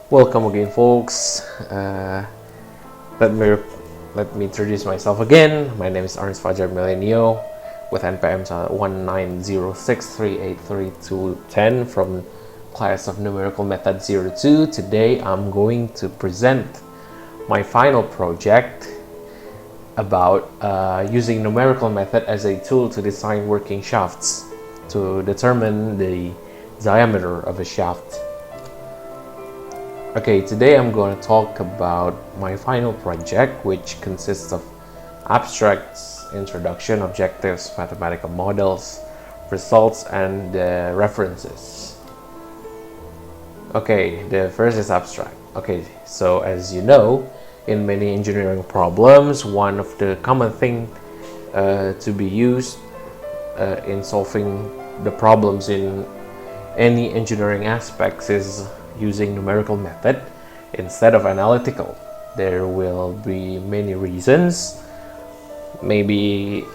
Welcome again, folks. Let me let me introduce myself again. My name is Ernst Fajar Millennio with NPM 1906383210 from class of Numerical Method 02. Today I'm going to present my final project about using numerical method as a tool to design working shafts to determine the diameter of a shaft. Okay, today I'm going to talk about my final project, which consists of abstracts, introduction, objectives, mathematical models, results, and references. Okay, the first is abstract. Okay, so as you know, in many engineering problems, one of the common thing to be used in solving the problems in any engineering aspects is using numerical method instead of analytical. There will be many reasons. Maybe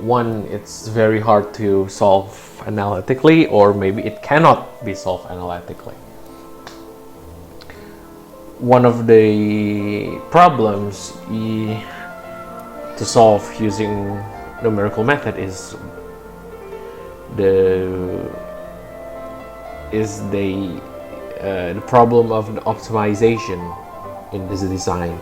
one, it's very hard to solve analytically, or maybe it cannot be solved analytically. One of the problems to solve using numerical method is the problem of the optimization in this design.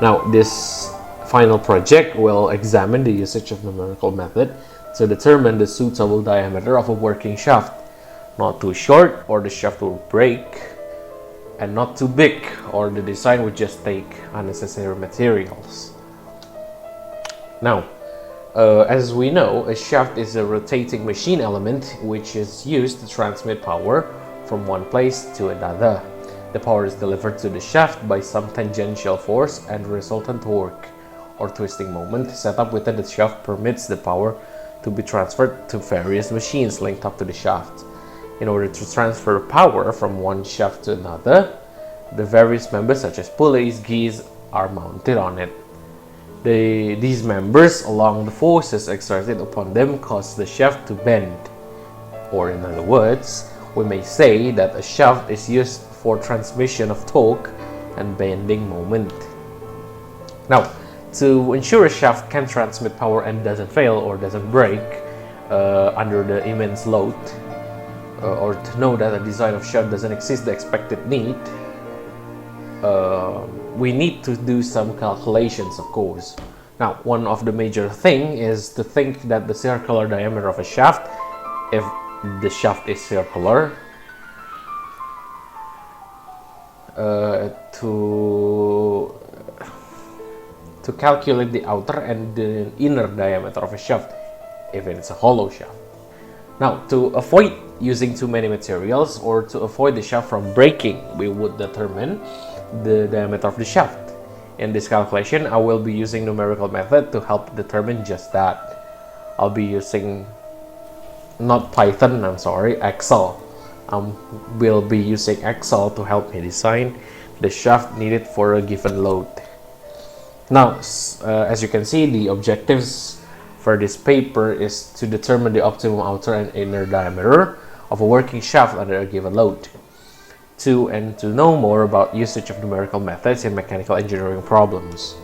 Now, this final project will examine the usage of numerical method to determine the suitable diameter of a working shaft. Not too short or the shaft will break, and not too big or the design would just take unnecessary materials. Now, as we know, a shaft is a rotating machine element which is used to transmit power from one place to another. The power is delivered to the shaft by some tangential force, and resultant torque or twisting moment set up within the shaft permits the power to be transferred to various machines linked up to the shaft. In order to transfer power from one shaft to another, the various members such as pulleys, gears are mounted on it. These members, along the forces exerted upon them, cause the shaft to bend. Or in other words, we may say that a shaft is used for transmission of torque and bending moment. Now, to ensure a shaft can transmit power and doesn't fail or doesn't break under the immense load, or to know that a design of shaft doesn't exceed the expected need, we need to do some calculations, of course. Now, one of the major thing is to think that the circular diameter of a shaft, if the shaft is circular, to calculate the outer and the inner diameter of a shaft if it's a hollow shaft. Now, to avoid using too many materials or to avoid the shaft from breaking, we would determine the diameter of the shaft. In this calculation, I will be using numerical method to help determine just that. I'll be using not Python, Excel. Will be using Excel to help me design the shaft needed for a given load. Now, as you can see, the objectives for this paper is to determine the optimum outer and inner diameter of a working shaft under a given load. And to know more about usage of numerical methods in mechanical engineering problems.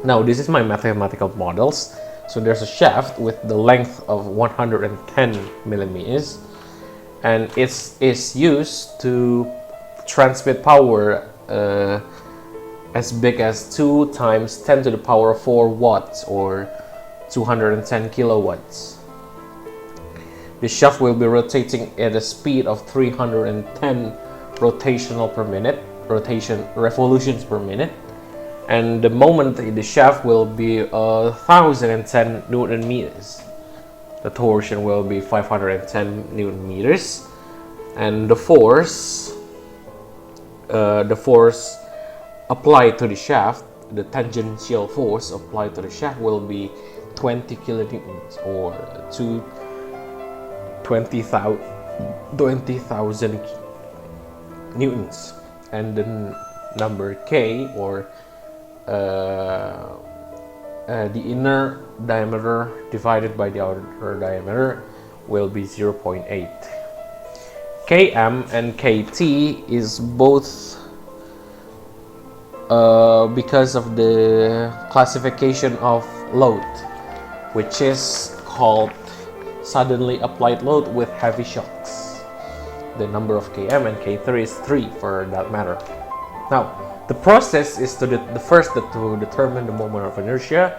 Now, this is my mathematical models. So there's a shaft with the length of 110 millimeters, and it's used to transmit power as big as 2 times 10 to the power 4 watts or 210 kilowatts. The shaft will be rotating at a speed of 310 revolutions per minute, and the moment in the shaft will be 1010 Newton meters. The torsion will be 510 Newton meters, and the force applied to the shaft, the tangential force applied to the shaft, will be 20 kilonewtons or 20,000 newtons, and the number K, or the inner diameter divided by the outer diameter, will be 0.8. Km and Kt is both because of the classification of load, which is called suddenly applied load with heavy shocks. The number of Km and K3 is 3 for that matter. Now, the process is to to determine the moment of inertia,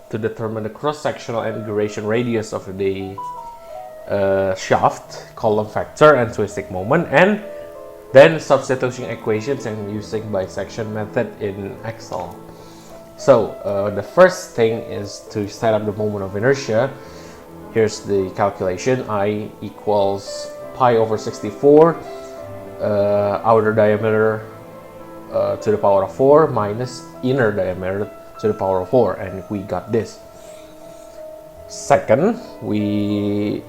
to determine the cross-sectional and duration radius of the shaft, column factor, and twisting moment, and then substituting equations and using bisection method in Excel. So the first thing is to set up the moment of inertia. Here's the calculation. I equals pi over 64 outer diameter to the power of 4 minus inner diameter to the power of 4, and we got this. Second, we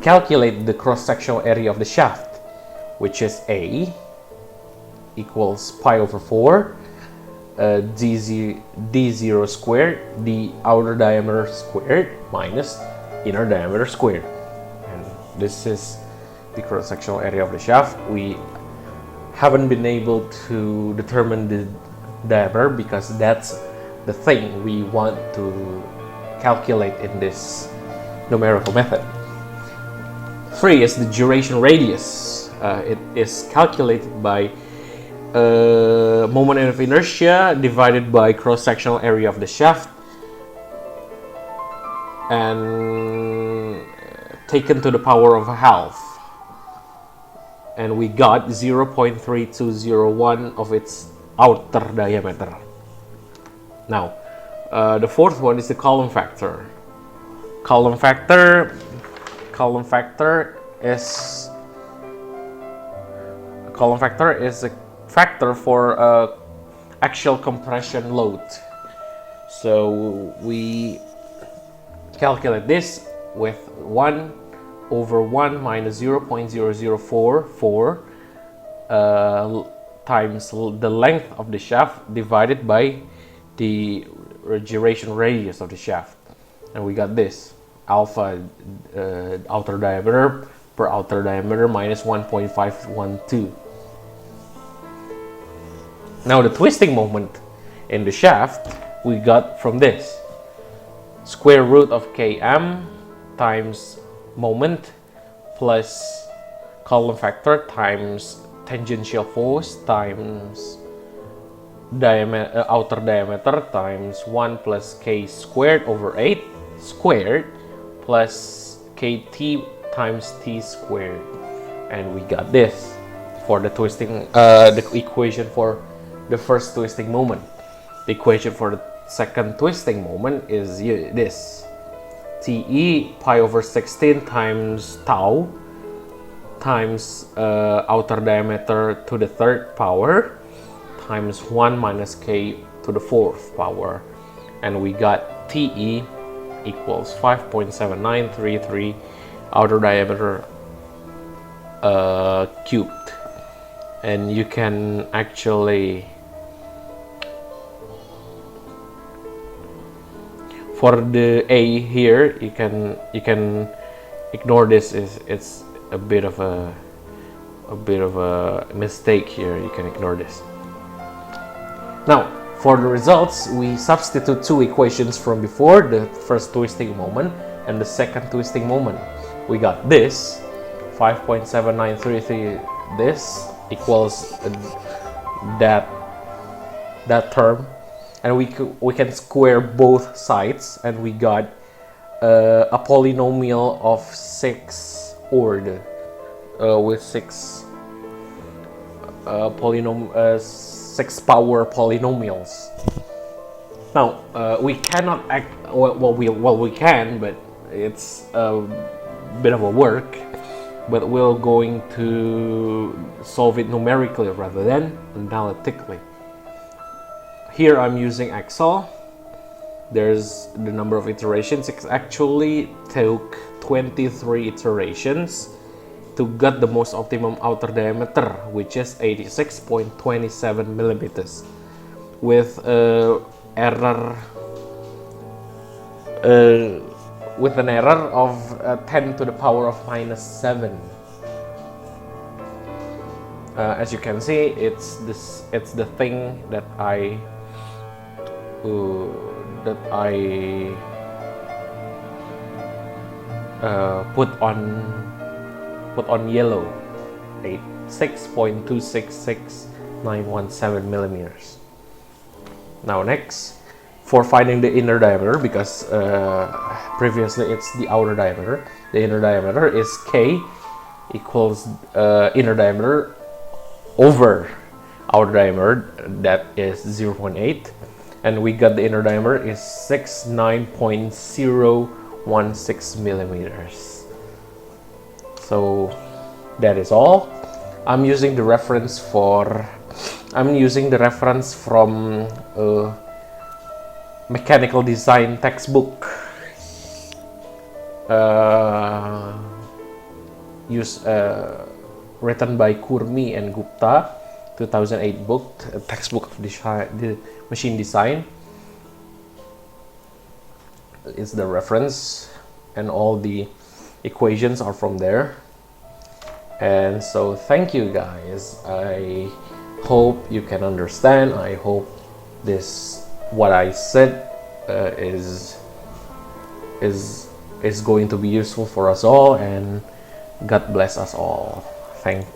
calculate the cross-sectional area of the shaft, which is A equals pi over 4 d0 squared, the outer diameter squared minus inner diameter squared. And this is the cross-sectional area of the shaft. We haven't been able to determine the diameter because that's the thing we want to calculate in this numerical method. 3 is the duration radius. It is calculated by moment of inertia divided by cross-sectional area of the shaft and taken to the power of a half, and we got 0.3201 of its outer diameter. Now, the fourth one is the column factor. Column factor is a factor for axial compression load. So we calculate this with 1 over 1 minus 0.0044 times the length of the shaft divided by the duration radius of the shaft, and we got this alpha outer diameter per outer diameter minus 1.512. Now the twisting moment in the shaft we got from this square root of Km times moment plus column factor times tangential force times outer diameter times 1 plus K squared over 8 squared plus Kt times T squared, and we got this for the twisting the equation for the first twisting moment. The equation for the second twisting moment is this: Te pi over 16 times tau times outer diameter to the third power times 1 minus K to the fourth power, and we got Te equals 5.7933 outer diameter cubed. And you can actually, for the A here, you can ignore this. It's a bit of a mistake here. You can ignore this. Now for the results, we substitute two equations from before, the first twisting moment and the second twisting moment. We got this 5.7933. This equals that term, and we can square both sides, and we got a polynomial of 6 order with 6 power polynomials. Now we cannot act we can, but it's a bit of a work. But we're going to solve it numerically rather than analytically. Here I'm using Excel. There's the number of iterations. It actually took 23 iterations to get the most optimum outer diameter, which is 86.27 millimeters, with error with an error of 10 to the power of minus 7. As you can see, it's the thing that I put on yellow, 6.266917 millimeters. Now next, for finding the inner diameter, because previously it's the outer diameter, the inner diameter is K equals inner diameter over outer diameter, that is 0.8, and we got the inner diameter is 69.016 millimeters. So that is all. I'm using the reference from mechanical design textbook, written by Kurmi and Gupta, 2008 book, a textbook of the machine design. It's the reference, and all the equations are from there. And so thank you guys. I hope you can understand. I hope what I said is going to be useful for us all, and God bless us all. Thank you.